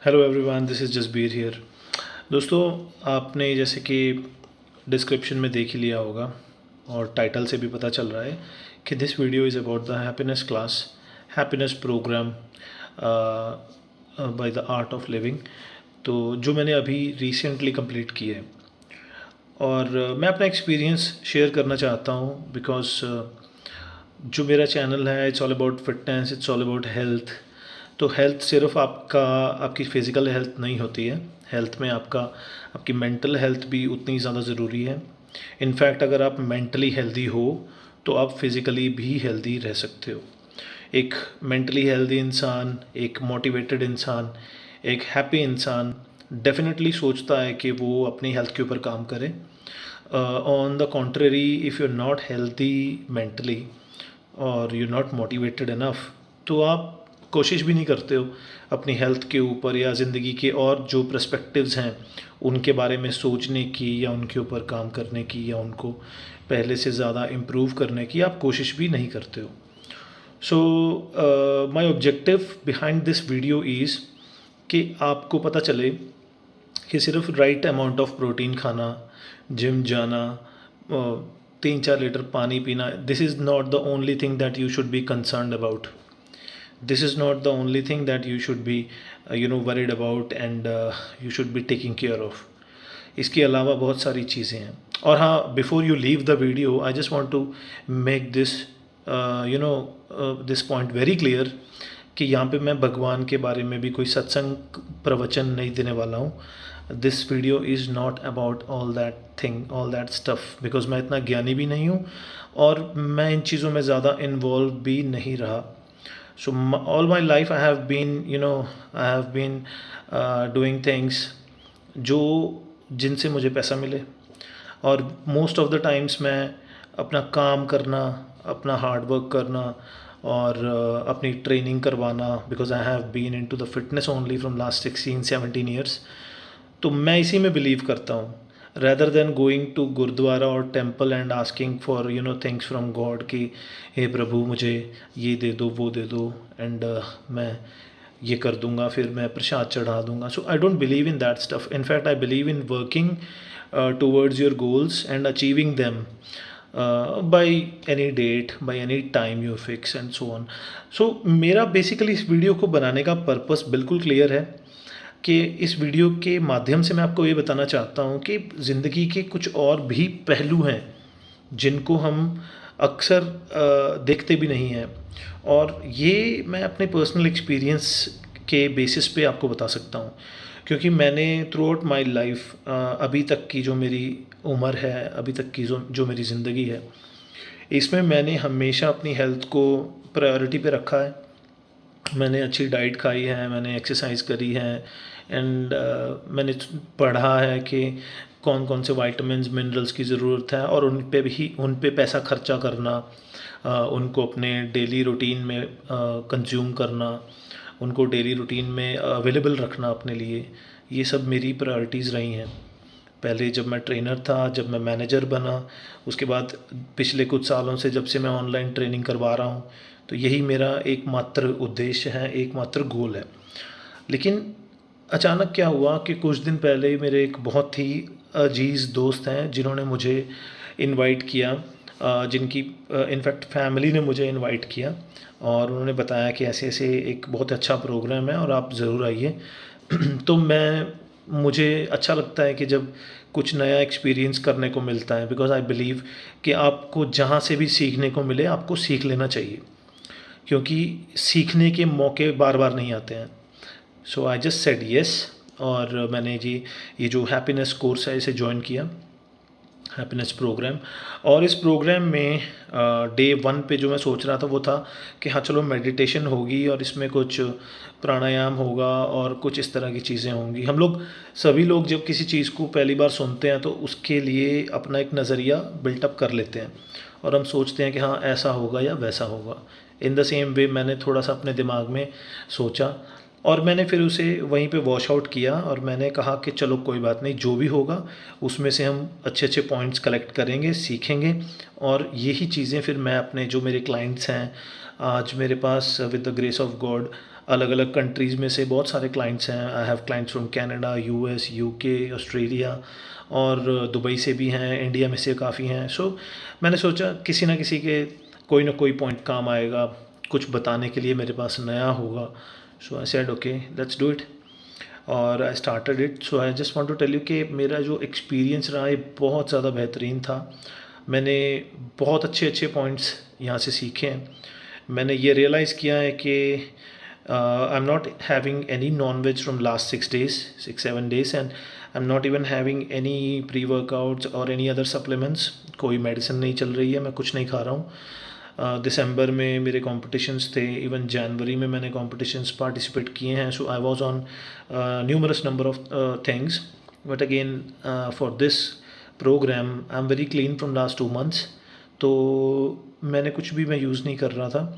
Hello everyone, this is Jasbir here. दोस्तों, आपने जैसे कि डिस्क्रिप्शन में देख ही लिया होगा और टाइटल से भी पता चल रहा है कि this video is about the happiness class, happiness programme by the art of living. तो जो मैंने अभी रिसेंटली कंप्लीट की है और मैं अपना एक्सपीरियंस शेयर करना चाहता हूँ बिकॉज जो मेरा चैनल है it's all about fitness, it's all about health. तो हेल्थ सिर्फ आपकी फ़िज़िकल हेल्थ नहीं होती है। हेल्थ में आपकी मेंटल हेल्थ भी उतनी ज़्यादा ज़रूरी है। इनफैक्ट अगर आप मेंटली हेल्दी हो तो आप फिज़िकली भी हेल्दी रह सकते हो। एक मेंटली हेल्दी इंसान, एक मोटिवेटेड इंसान, एक हैप्पी इंसान डेफिनेटली सोचता है कि वो अपनी हेल्थ के ऊपर काम करे। On the contrary, if you are not healthy mentally और यू नॉट मोटिवेटेड इनफ, तो आप कोशिश भी नहीं करते हो अपनी हेल्थ के ऊपर या ज़िंदगी के और जो पर्सपेक्टिव्स हैं उनके बारे में सोचने की या उनके ऊपर काम करने की या उनको पहले से ज़्यादा इम्प्रूव करने की आप कोशिश भी नहीं करते हो। So my objective behind this video is कि आपको पता चले कि सिर्फ राइट अमाउंट ऑफ प्रोटीन खाना, जिम जाना, 3-4 लीटर पानी पीना, this is not the only thing that you should be concerned about. This is not the only thing that you should be worried about and you should be taking care of. इसके अलावा बहुत सारी चीज़ें हैं। और हाँ, before you leave the video I just want to make this this point very clear कि यहाँ पे मैं भगवान के बारे में भी कोई सत्संग प्रवचन नहीं देने वाला हूँ। This video is not about all that thing, all that stuff, because मैं इतना ज्ञानी भी नहीं हूँ और मैं इन चीज़ों में ज़्यादा इन्वॉल्व भी नहीं रहा। So all my life I have been doing things जो जिनसे मुझे पैसा मिले। और मोस्ट ऑफ द टाइम्स मैं अपना काम करना, अपना हार्ड वर्क करना और अपनी ट्रेनिंग करवाना, because I have been into the fitness only from last 16-17 years. तो मैं इसी में बिलीव करता हूँ, rather than going to gurdwara और temple and asking for things from God कि हे प्रभु मुझे ये दे दो, वो दे दो एंड मैं ये कर दूंगा, फिर मैं प्रसाद चढ़ा दूंगा। So I don't believe in that stuff. In fact I believe in working towards your goals and achieving them by any date, by any time you fix and so on. So मेरा बेसिकली इस video को बनाने का purpose बिल्कुल clear है कि इस video के माध्यम से मैं आपको ये बताना चाहता हूँ कि ज़िंदगी के कुछ और भी पहलू हैं जिनको हम अक्सर देखते भी नहीं हैं। और ये मैं अपने पर्सनल एक्सपीरियंस के बेसिस पे आपको बता सकता हूँ, क्योंकि मैंने थ्रू आउट माई लाइफ अभी तक की जो मेरी उम्र है, अभी तक की जो मेरी ज़िंदगी है, इसमें मैंने हमेशा अपनी हेल्थ को प्रायोरिटी पे रखा है। मैंने अच्छी डाइट खाई है, मैंने एक्सरसाइज करी है एंड मैंने पढ़ा है कि कौन कौन से वाइटामिन्स मिनरल्स की ज़रूरत है और उन पे पैसा खर्चा करना, उनको अपने डेली रूटीन में कंज्यूम करना, उनको डेली रूटीन में अवेलेबल रखना अपने लिए, ये सब मेरी प्रायोरिटीज़ रही हैं। पहले जब मैं ट्रेनर था, जब मैं मैनेजर बना, उसके बाद पिछले कुछ सालों से जब से मैं ऑनलाइन ट्रेनिंग करवा रहा हूँ, तो यही मेरा एकमात्र उद्देश्य है, एकमात्र गोल है। लेकिन अचानक क्या हुआ कि कुछ दिन पहले मेरे एक बहुत ही अजीज़ दोस्त हैं जिन्होंने मुझे इनवाइट किया, जिनकी इनफैक्ट फैमिली ने मुझे इनवाइट किया और उन्होंने बताया कि ऐसे ऐसे एक बहुत अच्छा प्रोग्राम है और आप ज़रूर आइए। तो मुझे अच्छा लगता है कि जब कुछ नया एक्सपीरियंस करने को मिलता है, बिकॉज आई बिलीव कि आपको जहाँ से भी सीखने को मिले आपको सीख लेना चाहिए, क्योंकि सीखने के मौके बार बार नहीं आते हैं। So I just said yes और मैंने जी ये जो हैप्पीनेस कोर्स है इसे ज्वाइन किया, हैप्पीनेस प्रोग्राम। और इस प्रोग्राम में डे 1 पे जो मैं सोच रहा था वो था कि हाँ चलो मेडिटेशन होगी और इसमें कुछ प्राणायाम होगा और कुछ इस तरह की चीज़ें होंगी। सभी लोग जब किसी चीज़ को पहली बार सुनते हैं तो उसके लिए अपना एक नज़रिया बिल्टअप कर लेते हैं और हम सोचते हैं कि हाँ ऐसा होगा या वैसा होगा। इन द सेम वे मैंने थोड़ा सा अपने दिमाग में सोचा और मैंने फिर उसे वहीं पे वॉश आउट किया और मैंने कहा कि चलो कोई बात नहीं, जो भी होगा उसमें से हम अच्छे अच्छे पॉइंट्स कलेक्ट करेंगे, सीखेंगे और यही चीज़ें फिर मैं अपने जो मेरे क्लाइंट्स हैं, आज मेरे पास with the grace of God अलग अलग कंट्रीज़ में से बहुत सारे क्लाइंट्स हैं। I have clients from Canada, US, UK, Australia, और दुबई से भी हैं, इंडिया में से काफ़ी हैं। सो मैंने सोचा किसी ना किसी के कोई ना कोई पॉइंट काम आएगा, कुछ बताने के लिए मेरे पास नया होगा। So I said okay, let's do it, और I started it. So I just want to tell you कि मेरा जो एक्सपीरियंस रहा है बहुत ज़्यादा बेहतरीन था। मैंने बहुत अच्छे अच्छे पॉइंट्स यहाँ से सीखे हैं। मैंने ये रियलाइज़ किया है कि I am not having any non veg from last 6 days, 6-7 days, and I am not even having any pre workouts और एनी अदर सप्लीमेंट्स। कोई मेडिसिन नहीं चल रही है, मैं कुछ नहीं खा रहा हूँ। दिसंबर में मेरे कॉम्पिटिशन्स थे, इवन जनवरी में मैंने कॉम्पिटिशन्स पार्टिसिपेट किए हैं। So I was on numerous number of things, but again for this program I am very clean from last 2 months। तो मैंने कुछ भी मैं यूज़ नहीं कर रहा था।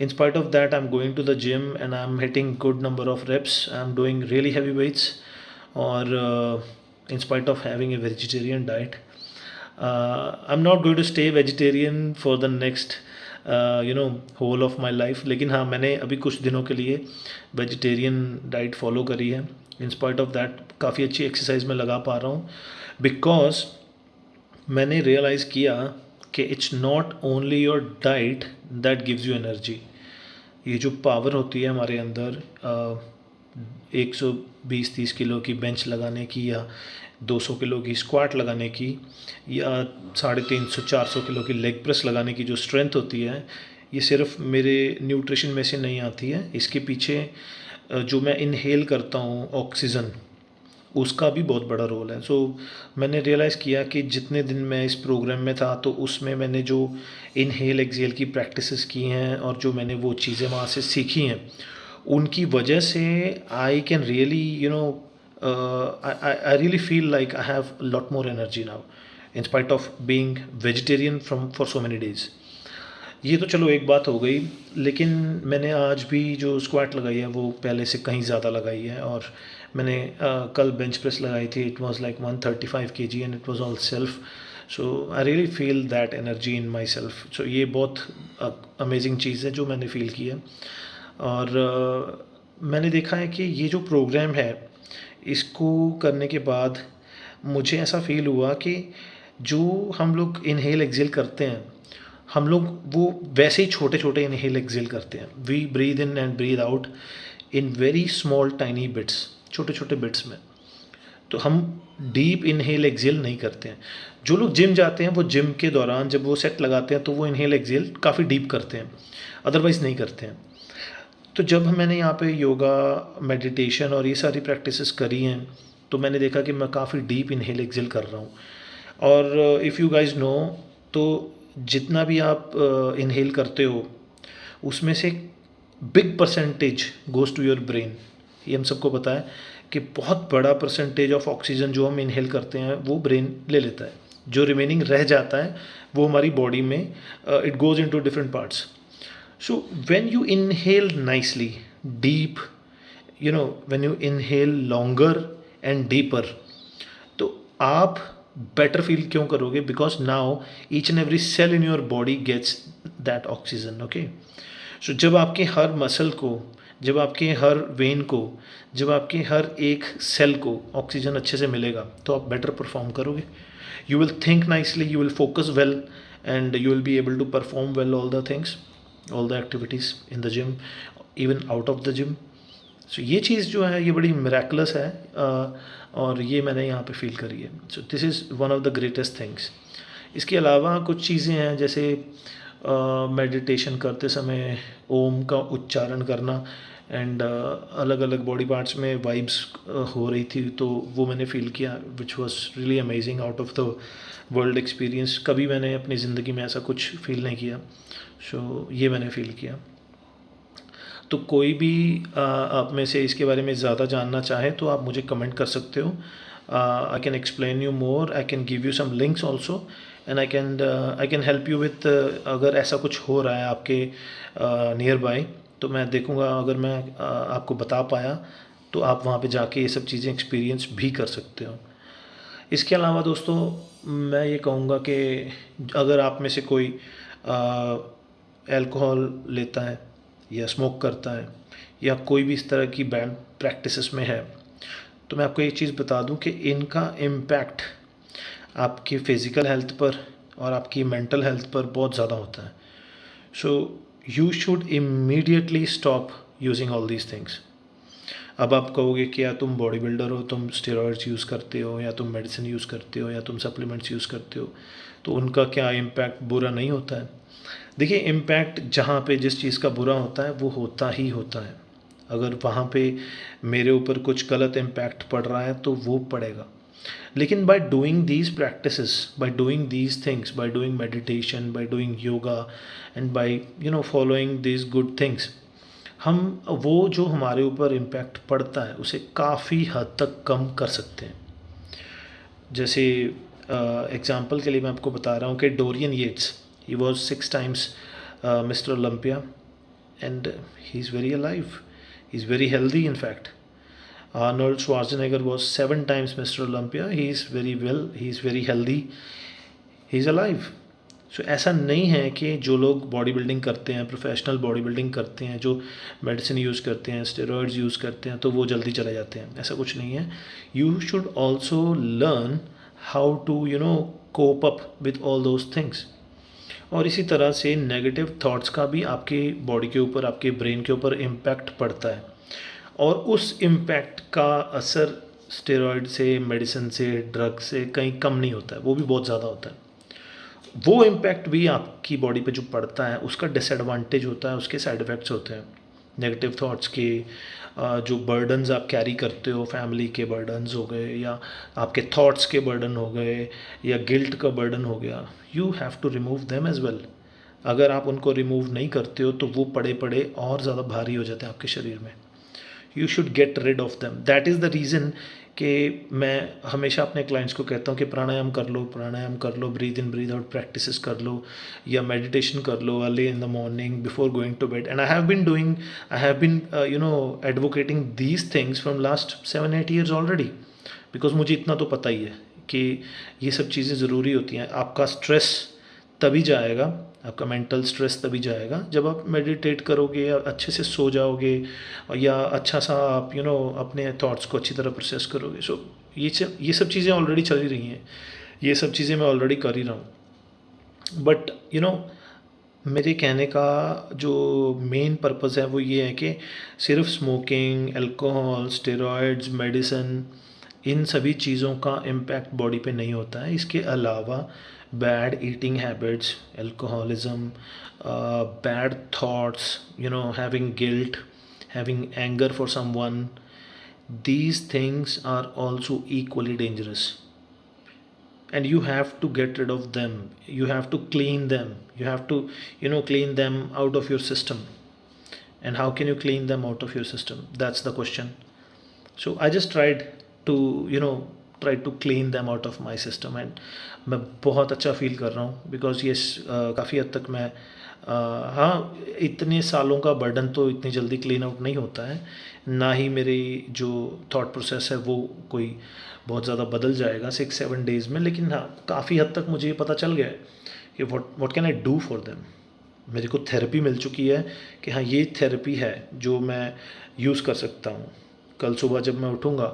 In spite of that, I'm going to the gym and I'm hitting good number of reps. I'm doing really heavy weights, or in spite of having a vegetarian diet, I'm not going to stay vegetarian for the next whole of my life. लेकिन हाँ, मैंने अभी कुछ दिनों के लिए vegetarian diet follow करी है। In spite of that, काफ़ी अच्छी एक्सरसाइज में लगा पा रहा हूँ, बिकॉज मैंने रियलाइज़ किया कि it's not only your diet that gives you energy. ये जो पावर होती है हमारे अंदर 120-30 किलो की बेंच लगाने की, या 200 किलो की स्क्वाट लगाने की, या 350-400 किलो की लेग प्रेस लगाने की जो स्ट्रेंथ होती है, ये सिर्फ मेरे न्यूट्रिशन में से नहीं आती है। इसके पीछे जो मैं इनहेल करता हूँ ऑक्सीजन, उसका भी बहुत बड़ा रोल है। सो मैंने रियलाइज़ किया कि जितने दिन मैं इस प्रोग्राम में था, तो उसमें मैंने जो इनहेल एक्सेल की प्रैक्टिसेस की हैं और जो मैंने वो चीज़ें वहाँ से सीखी हैं, उनकी वजह से I can really I really feel like I have lot more energy now in spite of being vegetarian from for so many days. ये तो चलो एक बात हो गई, लेकिन मैंने आज भी जो स्क्वाट लगाई है वो पहले से कहीं ज़्यादा लगाई है। और मैंने कल बेंच प्रेस लगाई थी, it was like 135 kg and it was all self. So I really feel that energy in my self. So ये बहुत अमेजिंग चीज़ है जो मैंने फील की है। और मैंने देखा है कि ये जो प्रोग्राम है, इसको करने के बाद मुझे ऐसा फील हुआ कि जो हम लोग इनहेल एक्सेल करते हैं, हम लोग वो वैसे ही छोटे छोटे इनहेल एक्सेल करते हैं। We breathe in and breathe out in very small tiny bits, छोटे छोटे बिट्स में। तो हम डीप इनहेल एक्सेल नहीं करते हैं। जो लोग जिम जाते हैं, वो जिम के दौरान जब वो सेट लगाते हैं तो वो इनहेल एक्सेल काफ़ी डीप करते हैं, अदरवाइज़ नहीं करते हैं। तो जब मैंने यहाँ पे योगा, मेडिटेशन और ये सारी प्रैक्टिसेस करी हैं, तो मैंने देखा कि मैं काफ़ी डीप इनहेल एक्सेल कर रहा हूँ। और इफ़ यू गाइज नो, तो जितना भी आप इनहेल करते हो, उसमें से big percentage goes to your brain. ये हम सबको पता है कि बहुत बड़ा परसेंटेज ऑफ ऑक्सीजन जो हम इनहेल करते हैं वो ब्रेन ले लेता है। जो रिमेनिंग रह जाता है वो हमारी बॉडी में it goes into different parts. So when you inhale nicely deep, when you inhale longer and deeper, तो आप बेटर फील क्यों करोगे? Because now each and every cell in your body gets that oxygen. Okay, so जब आपके हर muscle को, जब आपके her when को, जब आपके हर एक सेल को ऑक्सीजन अच्छे से मिलेगा, तो आप बेटर परफॉर्म करोगे। You will think nicely, you will focus well, and you will be able to perform well all the things, all the activities in the gym, even out of the gym. So ये चीज़ जो है ये बड़ी miracles है, और ये मैंने यहाँ पे फील करी है। So this is one of the greatest things. इसके अलावा कुछ चीज़ें हैं, जैसे मेडिटेशन करते समय ओम का उच्चारण करना, एंड अलग अलग बॉडी पार्ट्स में वाइब्स हो रही थी, तो वो मैंने फ़ील किया, which was really amazing, out of the world experience. कभी मैंने अपनी ज़िंदगी में ऐसा कुछ फ़ील नहीं किया। सो ये मैंने फ़ील किया। तो कोई भी आप में से इसके बारे में ज़्यादा जानना चाहे तो आप मुझे कमेंट कर सकते हो। I can explain you more, I can give you some links also, and I can help you with, अगर ऐसा कुछ हो रहा है आपके नियर बाय, तो मैं देखूँगा अगर मैं आपको बता पाया तो आप वहाँ पे जाके ये सब चीज़ें एक्सपीरियंस भी कर सकते हो। इसके अलावा दोस्तों, मैं ये कहूँगा कि अगर आप में से कोई अल्कोहल लेता है, या स्मोक करता है, या कोई भी इस तरह की बैड प्रैक्टिसेस में है, तो मैं आपको एक चीज़ बता दूं कि इनका इम्पैक्ट आपकी फ़िज़िकल हेल्थ पर और आपकी मेंटल हेल्थ पर बहुत ज़्यादा होता है. So you should immediately stop using all these things. अब आप कहोगे कि या तुम बॉडी बिल्डर हो, तुम स्टेरॉइड्स यूज़ करते हो, या तुम मेडिसिन यूज़ करते हो, या तुम सप्लीमेंट्स यूज़ करते हो, तो उनका क्या इम्पैक्ट बुरा नहीं होता है? देखिए, इम्पैक्ट जहाँ पे जिस चीज़ का बुरा होता है वो होता ही होता है. अगर वहाँ पे मेरे ऊपर कुछ गलत इम्पैक्ट पड़ रहा है तो वो पड़ेगा. लेकिन by doing these practices, by doing these things, by doing meditation, by doing yoga and by following these good things, हम वो जो हमारे ऊपर इम्पैक्ट पड़ता है उसे काफ़ी हद तक कम कर सकते हैं. जैसे एग्ज़ाम्पल के लिए मैं आपको बता रहा हूँ कि Dorian Yates, he was 6 times mister Olympia, and he is very alive, he is very healthy in fact. Arnold Schwarzenegger was 7 times Mr. Olympia. He is very well, he is very healthy, he is alive. सो ऐसा नहीं है कि जो लोग body building करते हैं, professional body building करते हैं, जो मेडिसिन यूज़ करते हैं, स्टेरॉइड्स यूज़ करते हैं, तो वो जल्दी चले जाते हैं. ऐसा कुछ नहीं है. You should also learn how to cope up with all those things. और इसी तरह से नेगेटिव थाट्स का भी आपके बॉडी के ऊपर, आपके ब्रेन के ऊपर इम्पैक्ट पड़ता है, और उस इम्पैक्ट का असर स्टेरॉइड से, मेडिसिन से, ड्रग से कहीं कम नहीं होता है, वो भी बहुत ज़्यादा होता है. वो इम्पैक्ट भी आपकी बॉडी पे जो पड़ता है उसका डिसएडवांटेज होता है, उसके साइड इफ़ेक्ट्स होते हैं. नेगेटिव थॉट्स के जो बर्डन्स आप कैरी करते हो, फैमिली के बर्डन्स हो गए, या आपके थॉट्स के बर्डन हो गए, या गिल्ट का बर्डन हो गया, you have to remove them as well. अगर आप उनको रिमूव नहीं करते हो तो वो पड़े पड़े और ज़्यादा भारी हो जाते हैं आपके शरीर में. You should get rid of them. That is the reason कि मैं हमेशा अपने क्लाइंट्स को कहता हूँ कि प्राणायाम कर लो, प्राणायाम कर लो, breathe in breathe out practices कर लो, या मेडिटेशन कर लो early in the morning before going to bed. And I have been advocating these things from last 7-8 years already, because मुझे इतना तो पता ही है कि ये सब चीज़ें ज़रूरी होती हैं. आपका स्ट्रेस तभी जाएगा, आपका मेंटल स्ट्रेस तभी जाएगा जब आप मेडिटेट करोगे, या अच्छे से सो जाओगे, या अच्छा सा आप अपने थॉट्स को अच्छी तरह प्रोसेस करोगे. सो ये सब चीज़ें ऑलरेडी चल ही रही हैं, ये सब चीज़ें मैं ऑलरेडी कर ही रहा हूँ. बट मेरे कहने का जो मेन पर्पज़ है वो ये है कि सिर्फ स्मोकिंग, अल्कोहल, स्टेरॉइड्स, मेडिसिन, इन सभी चीज़ों का इम्पैक्ट बॉडी पे नहीं होता है. इसके अलावा bad eating habits, alcoholism, bad thoughts, having guilt, having anger for someone, these things are also equally dangerous, and you have to get rid of them. You have to clean them. You have to clean them out of your system. And how can you clean them out of your system? That's the question. So I just tried to clean them out of my system, and मैं बहुत अच्छा feel कर रहा हूँ, because ये काफ़ी हद तक मैं हाँ, इतने सालों का बर्डन तो इतनी जल्दी क्लीन आउट नहीं होता है, ना ही मेरी जो थॉट प्रोसेस है वो कोई बहुत ज़्यादा बदल जाएगा 6-7 days में. लेकिन हाँ, काफ़ी हद तक मुझे ये पता चल गया है कि what can I do for them. मेरे को थेरेपी मिल चुकी है कि हाँ, ये थेरेपी है जो मैं यूज़ कर सकता हूँ. कल सुबह जब मैं उठूँगा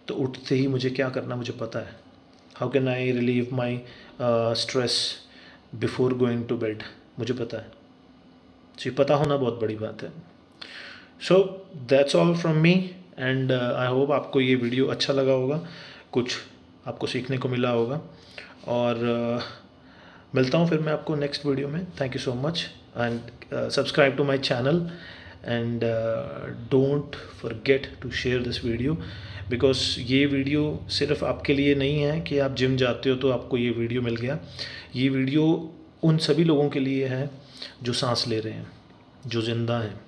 तो उठते ही मुझे क्या करना मुझे पता है. How can I relieve my stress before going to bed, मुझे पता है. जी, पता होना बहुत बड़ी बात है. So that's all from me, and I hope आपको ये वीडियो अच्छा लगा होगा, कुछ आपको सीखने को मिला होगा, और मिलता हूँ फिर मैं आपको नेक्स्ट वीडियो में. Thank you so much, and subscribe to my channel, and don't forget to share this video, because ये वीडियो सिर्फ आपके लिए नहीं है कि आप जिम जाते हो तो आपको ये वीडियो मिल गया. ये वीडियो उन सभी लोगों के लिए है जो सांस ले रहे हैं, जो ज़िंदा हैं,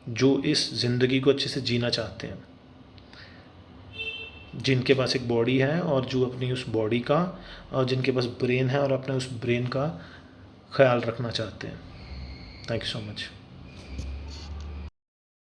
जो इस ज़िंदगी को अच्छे से जीना चाहते हैं, जिनके पास एक बॉडी है और जो अपनी उस बॉडी का, और जिनके पास ब्रेन है और अपने उस ब्रेन का ख्याल रखना चाहते हैं. Thank you so much.